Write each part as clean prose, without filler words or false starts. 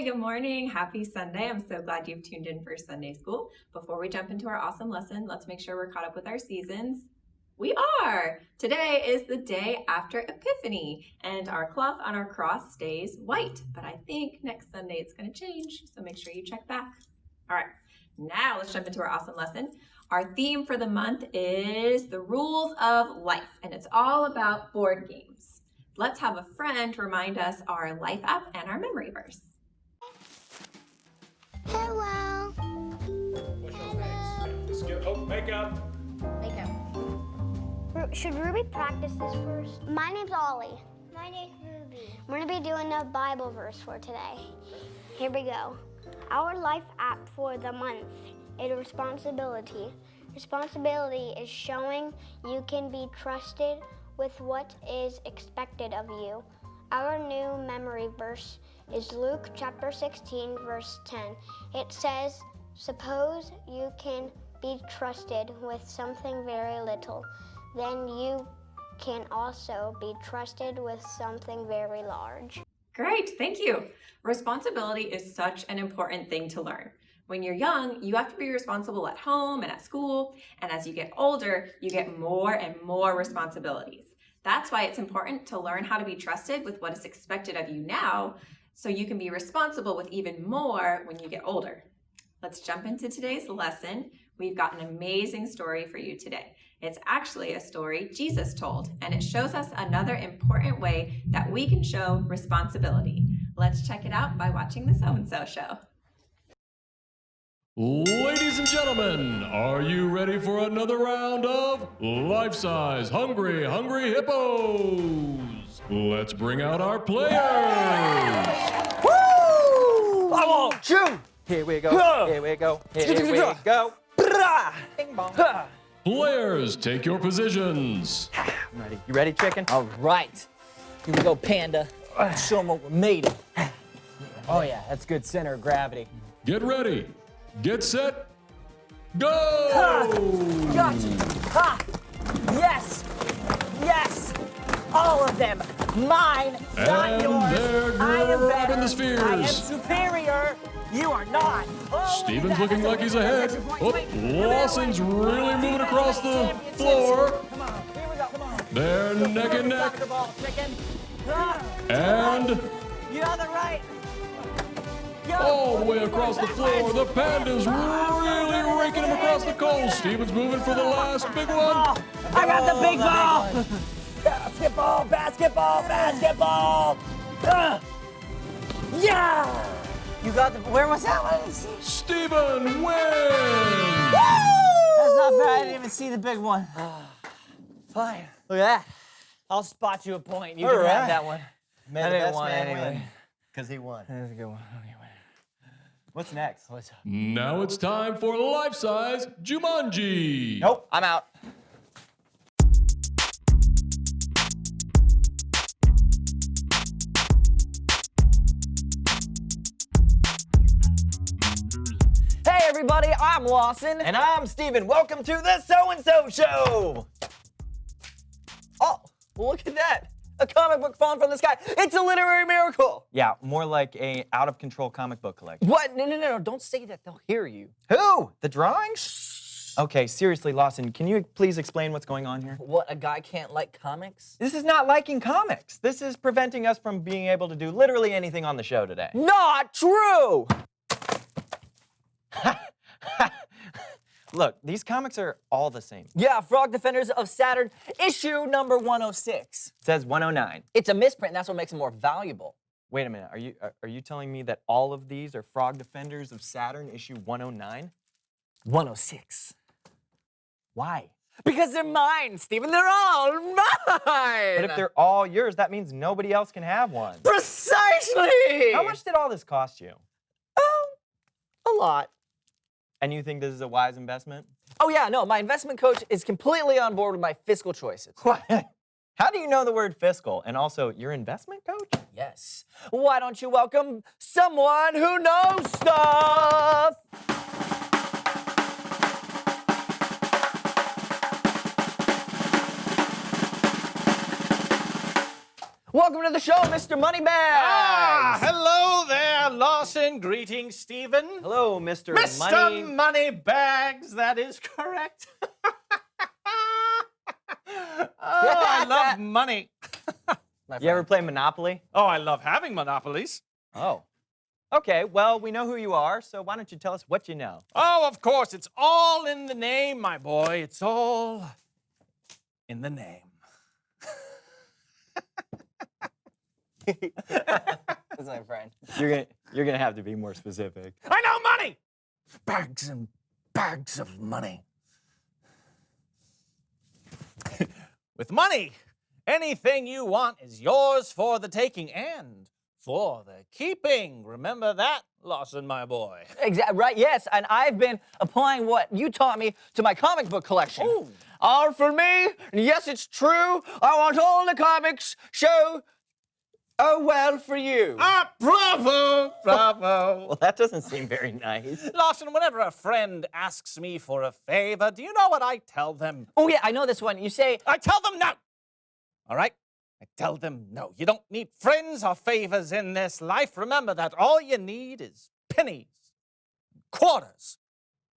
good morning. Happy Sunday. I'm so glad you've tuned in for Sunday School. Before we jump into our awesome lesson, let's make sure we're caught up with our seasons. We are! Today is the day after Epiphany, and our cloth on our cross stays white, but I think next Sunday it's going to change, so make sure you check back. All right, now let's jump into our awesome lesson. Our theme for the month is the rules of life, and it's all about board games. Let's have a friend remind us our life app and our memory verse. Hello. What's your face? Just go. Oh, makeup. Makeup. Should Ruby practice this first? My name's Ollie. My name's Ruby. We're gonna be doing a Bible verse for today. Here we go. Our life app for the month is responsibility. Responsibility is showing you can be trusted with what is expected of you. Our new memory verse is Luke chapter 16, verse 10. It says, "Suppose you can be trusted with something very little, then you can also be trusted with something very large." Great, thank you. Responsibility is such an important thing to learn. When you're young, you have to be responsible at home and at school, and as you get older, you get more and more responsibilities. That's why it's important to learn how to be trusted with what is expected of you now, so you can be responsible with even more when you get older. Let's jump into today's lesson. We've got an amazing story for you today. It's actually a story Jesus told, and it shows us another important way that we can show responsibility. Let's check it out by watching the So&So Show. Ladies and gentlemen, are you ready for another round of life-size Hungry Hippos? Let's bring out our players. Woo! I won't chew. Here we go. Here we go. Here we go. Bing bong. Players, take your positions. I'm ready. You ready, chicken? All right. Here we go, Panda. Show them what we're made of. Oh, yeah, that's good center of gravity. Get ready. Get set. Go! Gotcha. Ha! Yes! Yes! All of them. Mine, not And yours. they're I am grabbing better. the spheres. I am superior. You are not. Oh, Steven's look at looking that. like he's That's ahead. extra point. Oh, Wait, give me that Lawson's way. really moving across the Championships. floor. Come on, here we go. Come on. They're neck and neck. Soccer ball, chicken. Ah, And you on the right. Go. all the way across the floor, the Panda's really raking him across the coals. Steven's moving for the last big one. I got the big ball. Basketball, basketball, basketball. Yeah. You got the. Where was that one? I didn't see. Steven wins. That's not fair. I didn't even see the big one. Fine. Look at that. I'll spot you a point. You All can have right. that one. May I the didn't best want man anyway. win. Because he won. That's a good one. Okay, What's next? what's up? Now it's time for life-size Jumanji. Nope, I'm out. Hey everybody, I'm Lawson. And I'm Steven. Welcome to the So&So Show. Oh, look at that. A comic book falling from the sky. It's a literary miracle. Yeah, more like a out-of-control comic book collection. What? No. Don't say that. They'll hear you. Who? The drawings? Okay, seriously, Lawson, can you please explain what's going on here? What? A guy can't like comics? This is not liking comics. This is preventing us from being able to do literally anything on the show today. Not true. Look, these comics are all the same. Yeah, Frog Defenders of Saturn, issue number 106. It says 109. It's a misprint, and that's what makes it more valuable. Wait a minute, are you telling me that all of these are Frog Defenders of Saturn, issue 109? 106. Why? Because they're mine, Steven. They're all mine. But if they're all yours, that means nobody else can have one. Precisely. How much did all this cost you? A lot. And you think this is a wise investment? Oh yeah, no, my investment coach is completely on board with my fiscal choices. What? How do you know the word fiscal? And also, your investment coach? Yes. Why don't you welcome someone who knows stuff? Welcome to the show, Mr. Moneybags. Hello there, Lawson. Greetings, Stephen. Hello, Mr. Mr. Moneybags, that is correct. I love money. You ever play Monopoly? Oh, I love having monopolies. Oh. Okay, well, we know who you are, so why don't you tell us what you know? Oh, of course, it's all in the name, my boy. It's all in the name. That's my friend. You're gonna have to be more specific. I know money! Bags and bags of money. With money, anything you want is yours for the taking and for the keeping. Remember that, Lawson, my boy? Exactly, right, yes, and I've been applying what you taught me to my comic book collection. Ooh. All for me, and yes, it's true, I want all the comics show, oh, well, for you. Ah, bravo, bravo. Well, that doesn't seem very nice. Lawson, whenever a friend asks me for a favor, do you know what I tell them? Oh, yeah, I know this one. You say, I tell them no. All right? I tell them no. You don't need friends or favors in this life. Remember that all you need is pennies, quarters,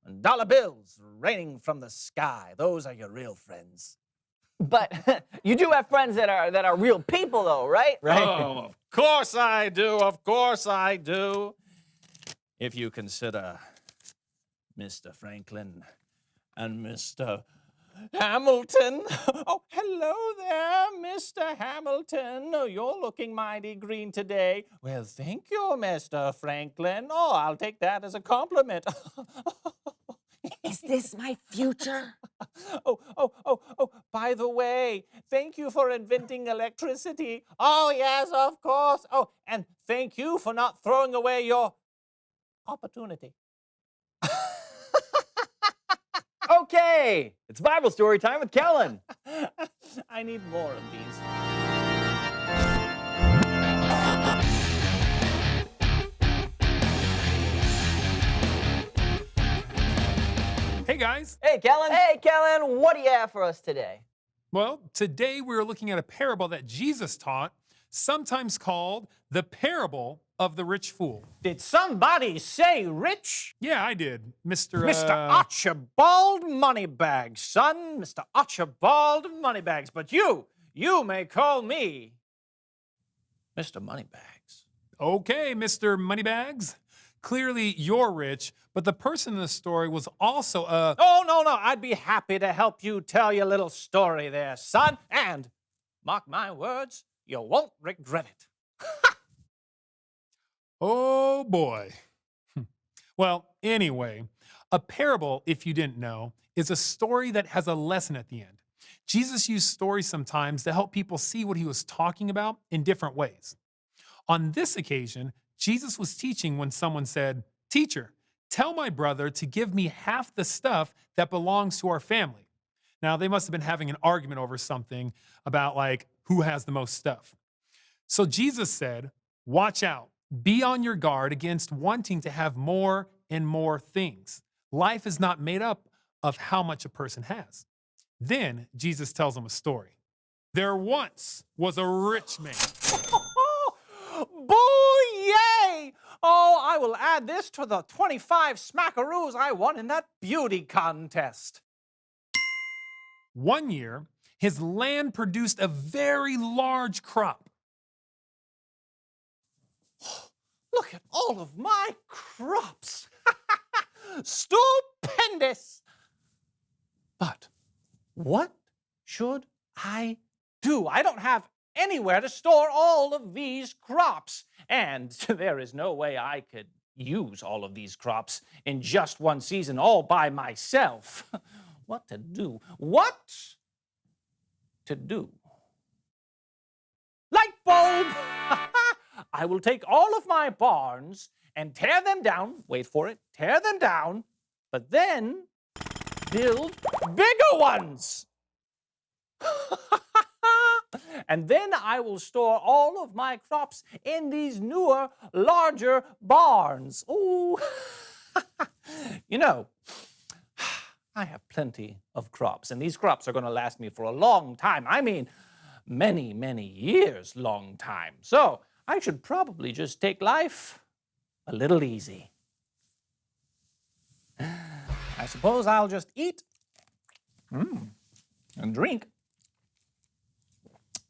and dollar bills raining from the sky. Those are your real friends. but you do have friends that are real people, though, right? Right. Oh, of course I do. Of course I do. If you consider Mr. Franklin and Mr. Hamilton. Oh, hello there, Mr. Hamilton. Oh, you're looking mighty green today. Well, thank you, Mr. Franklin. Oh, I'll take that as a compliment. Is this my future? Oh, by the way, thank you for inventing electricity. Oh, yes, of course. Oh, and thank you for not throwing away your opportunity. Okay, it's Bible story time with Kellen. I need more of these. Hey guys. Hey, Kellen. Hey, Kellen, what do you have for us today? Well, today we're looking at a parable that Jesus taught, sometimes called the parable of the rich fool. Did somebody say rich? Yeah, I did, Mr. Mr. Archibald Moneybags, son. Mr. Archibald Moneybags. But you may call me Mr. Moneybags. Okay, Mr. Moneybags. Clearly you're rich, but the person in the story was also a... Oh, no. I'd be happy to help you tell your little story there, son. And, mark my words, you won't regret it. Oh, boy. Well, anyway, a parable, if you didn't know, is a story that has a lesson at the end. Jesus used stories sometimes to help people see what he was talking about in different ways. On this occasion, Jesus was teaching when someone said, "Teacher, tell my brother to give me half the stuff that belongs to our family." Now, they must have been having an argument over something about, like, who has the most stuff. So Jesus said, "Watch out. Be on your guard against wanting to have more and more things. Life is not made up of how much a person has." Then Jesus tells them a story. There once was a rich man. Boo-yay! Oh, I will add this to the 25 smackaroos I won in that beauty contest. One year, his land produced a very large crop. Look at all of my crops. Stupendous. But what should I do? I don't have anywhere to store all of these crops. And there is no way I could use all of these crops in just one season all by myself. What to do? What to do? Light bulb! I will take all of my barns and tear them down. Wait for it. Tear them down. But then build bigger ones. And then I will store all of my crops in these newer, larger barns. Ooh. You know, I have plenty of crops, and these crops are going to last me for a long time. I mean, many, many years long time. So I should probably just take life a little easy. I suppose I'll just eat and drink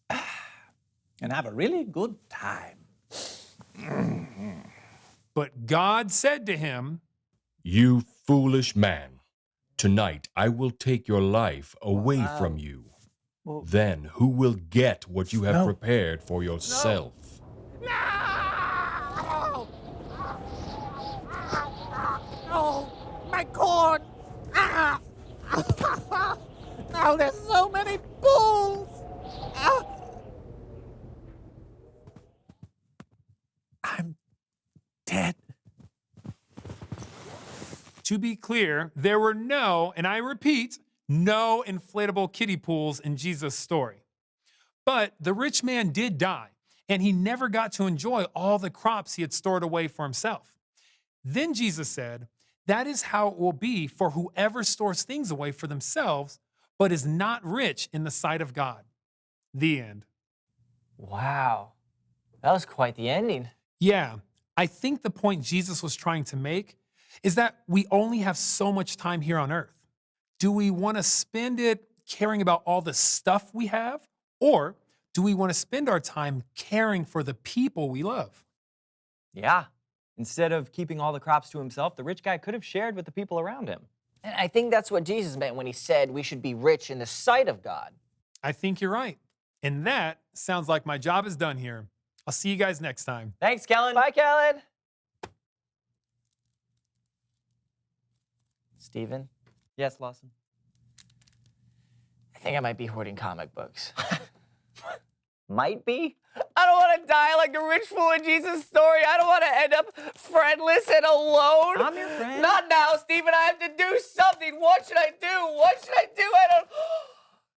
and have a really good time. But God said to him, You foolish man, tonight I will take your life away from you. Then who will get what you have prepared for yourself? No! Oh, my corn! Ah! Now there's so many bulls! Ah! I'm dead. to be clear, there were no, and I repeat, no inflatable kiddie pools in Jesus' story. But the rich man did die, and he never got to enjoy all the crops he had stored away for himself. Then Jesus said, that is how it will be for whoever stores things away for themselves, but is not rich in the sight of God. The end. Wow. That was quite the ending. Yeah, I think the point Jesus was trying to make is that we only have so much time here on earth. Do we want to spend it caring about all the stuff we have? Or do we want to spend our time caring for the people we love? Yeah. Instead of keeping all the crops to himself, the rich guy could have shared with the people around him. And I think that's what Jesus meant when he said we should be rich in the sight of God. I think you're right. And that sounds like my job is done here. I'll see you guys next time. Thanks, Kellen. Bye, Kellen. Steven? Yes, Lawson? I think I might be hoarding comic books. Might be? I don't want to die like the rich fool in Jesus' story. I don't want to end up friendless and alone. I'm your friend. Not now, Steven. I have to do something. What should I do? What should I do? I don't...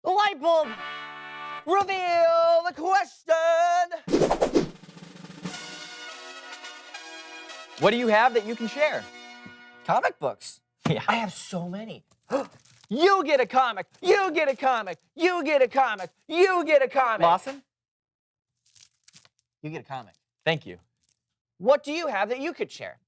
The light bulb! Reveal the question! What do you have that you can share? Comic books. Yeah. I have so many. You get a comic. You get a comic. You get a comic. You get a comic. Lawson? You get a comic. Thank you. What do you have that you could share?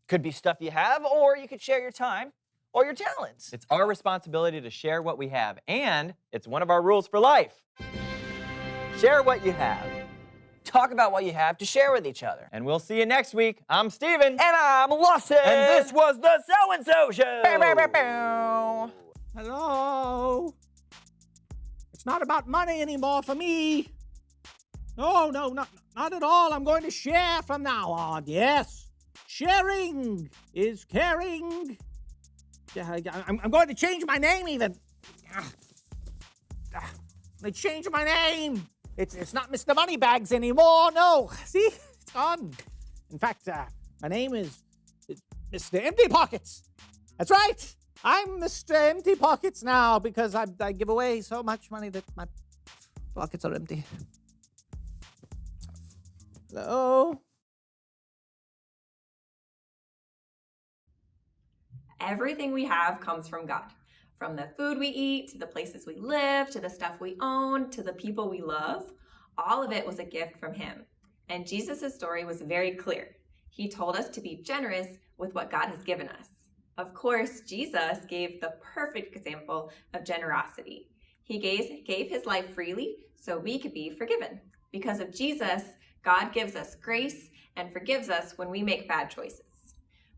Could be stuff you have, or you could share your time or your talents. It's our responsibility to share what we have, and it's one of our rules for life. Share what you have. Talk about what you have to share with each other. And we'll see you next week. I'm Steven. And I'm Lawson. And this was the So&So Show. Bow, bow, bow, bow. Hello? It's not about money anymore for me. No, not at all. I'm going to share from now on. Yes. Sharing is caring. I'm going to change my name even. They changed my name. It's not Mr. Moneybags anymore. No. See? It's gone. In fact, my name is Mr. Empty Pockets. That's right. I'm Mr. Empty Pockets now because I give away so much money that my pockets are empty. Hello? Everything we have comes from God. From the food we eat, to the places we live, to the stuff we own, to the people we love, all of it was a gift from Him. And Jesus' story was very clear. He told us to be generous with what God has given us. Of course, Jesus gave the perfect example of generosity. He gave His life freely so we could be forgiven. Because of Jesus, God gives us grace and forgives us when we make bad choices.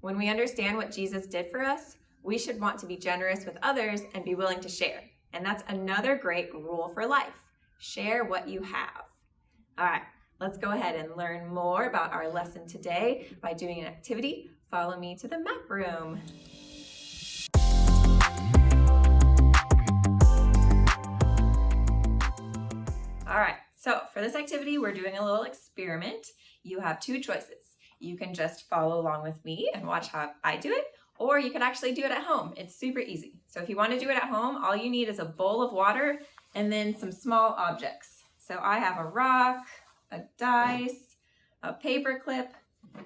When we understand what Jesus did for us, we should want to be generous with others and be willing to share. And that's another great rule for life. Share what you have. All right, let's go ahead and learn more about our lesson today by doing an activity. Follow me to the map room. All right, so for this activity, we're doing a little experiment. You have two choices. You can just follow along with me and watch how I do it, or you can actually do it at home. It's super easy. So if you want to do it at home, all you need is a bowl of water and then some small objects. So I have a rock, a dice, a paper clip,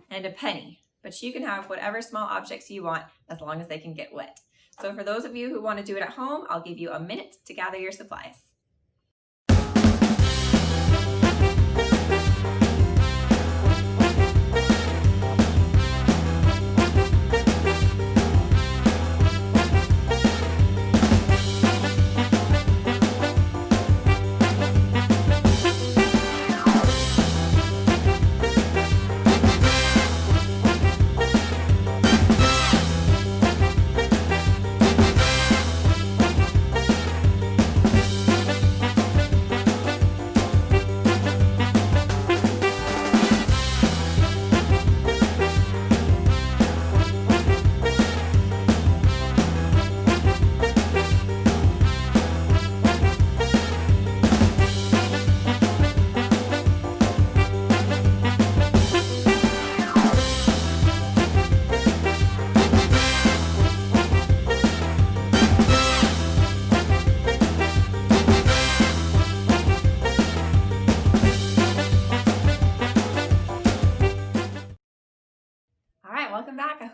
and a penny. But you can have whatever small objects you want as long as they can get wet. So for those of you who want to do it at home, I'll give you a minute to gather your supplies.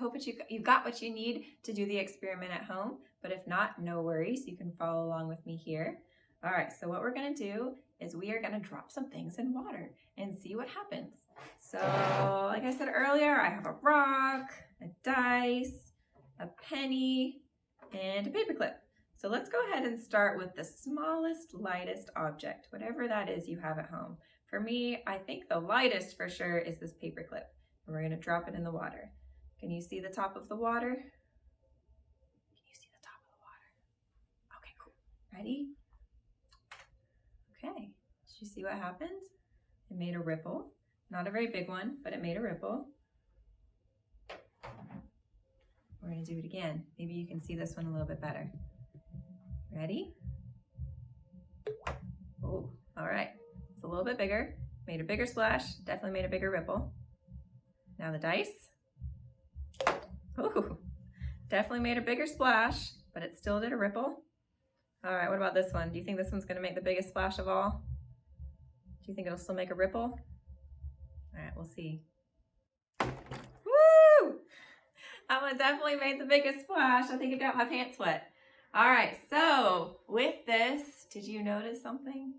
hope that you've got what you need to do the experiment at home, but if not, no worries. You can follow along with me here. All right, so what we're gonna do is we are gonna drop some things in water and see what happens. So, like I said earlier, I have a rock, a dice, a penny, and a paperclip. So let's go ahead and start with the smallest, lightest object, whatever that is you have at home. For me, I think the lightest for sure is this paperclip. And we're gonna drop it in the water. Can you see the top of the water? Can you see the top of the water? Okay, cool. Ready? Okay, did you see what happened? It made a ripple. Not a very big one, but it made a ripple. We're gonna do it again. Maybe you can see this one a little bit better. Ready? Oh, all right. It's a little bit bigger. Made a bigger splash. Definitely made a bigger ripple. Now the dice. Ooh, definitely made a bigger splash, but it still did a ripple. All right, what about this one? Do you think this one's gonna make the biggest splash of all? Do you think it'll still make a ripple? All right, we'll see. Woo! That one definitely made the biggest splash. I think it got my pants wet. All right, so with this, did you notice something?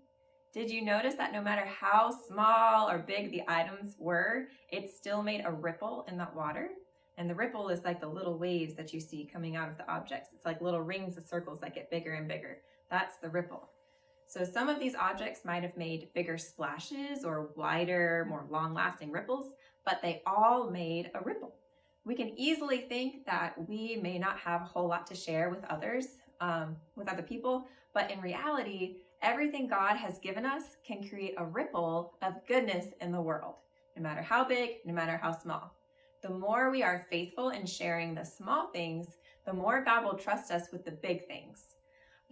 Did you notice that no matter how small or big the items were, it still made a ripple in that water? And the ripple is like the little waves that you see coming out of the objects. It's like little rings of circles that get bigger and bigger. That's the ripple. So some of these objects might have made bigger splashes or wider, more long-lasting ripples, but they all made a ripple. We can easily think that we may not have a whole lot to share with others, with other people, but in reality, everything God has given us can create a ripple of goodness in the world, no matter how big, no matter how small. The more we are faithful in sharing the small things, the more God will trust us with the big things,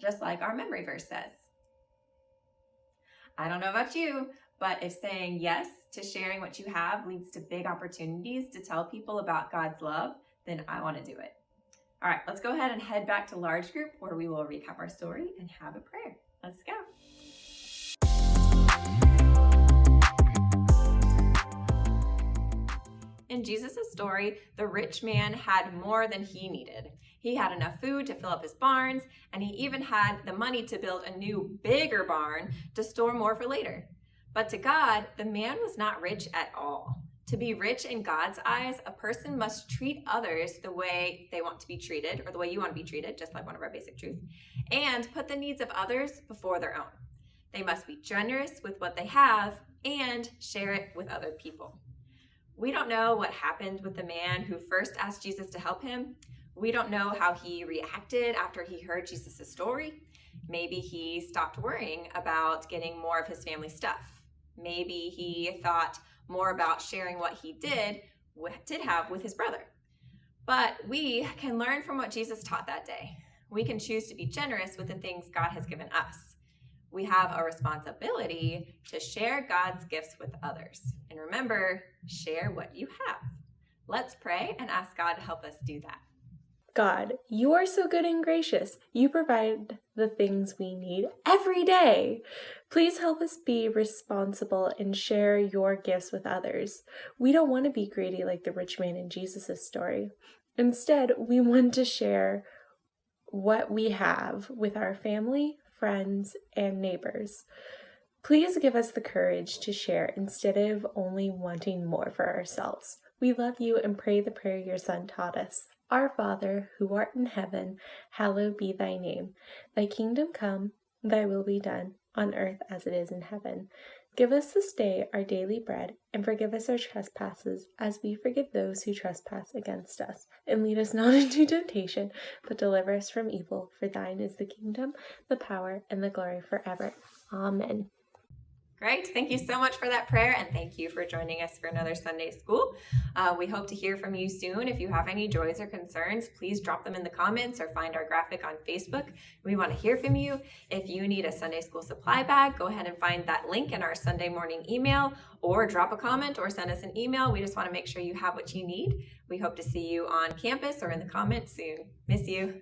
just like our memory verse says. I don't know about you, but if saying yes to sharing what you have leads to big opportunities to tell people about God's love, then I want to do it. All right, let's go ahead and head back to large group where we will recap our story and have a prayer. Let's go. In Jesus' story, the rich man had more than he needed. He had enough food to fill up his barns, and he even had the money to build a new, bigger barn to store more for later. But to God, the man was not rich at all. To be rich in God's eyes, a person must treat others the way they want to be treated, or the way you want to be treated, just like one of our basic truths, and put the needs of others before their own. They must be generous with what they have and share it with other people. We don't know what happened with the man who first asked Jesus to help him. We don't know how he reacted after he heard Jesus' story. Maybe he stopped worrying about getting more of his family stuff. Maybe he thought more about sharing what he did have with his brother. But we can learn from what Jesus taught that day. We can choose to be generous with the things God has given us. We have a responsibility to share God's gifts with others. And remember, share what you have. Let's pray and ask God to help us do that. God, you are so good and gracious. You provide the things we need every day. Please help us be responsible and share your gifts with others. We don't want to be greedy like the rich man in Jesus' story. Instead, we want to share what we have with our family, friends, and neighbors. Please give us the courage to share instead of only wanting more for ourselves. We love you and pray the prayer your Son taught us. Our Father, who art in heaven, hallowed be thy name. Thy kingdom come, thy will be done, on earth as it is in heaven. Give us this day our daily bread, and forgive us our trespasses, as we forgive those who trespass against us. And lead us not into temptation, but deliver us from evil. For thine is the kingdom, the power, and the glory forever. Amen. Great. Thank you so much for that prayer, and thank you for joining us for another Sunday School. We hope to hear from you soon. If you have any joys or concerns, please drop them in the comments or find our graphic on Facebook. We want to hear from you. If you need a Sunday School supply bag, go ahead and find that link in our Sunday morning email, or drop a comment or send us an email. We just want to make sure you have what you need. We hope to see you on campus or in the comments soon. Miss you.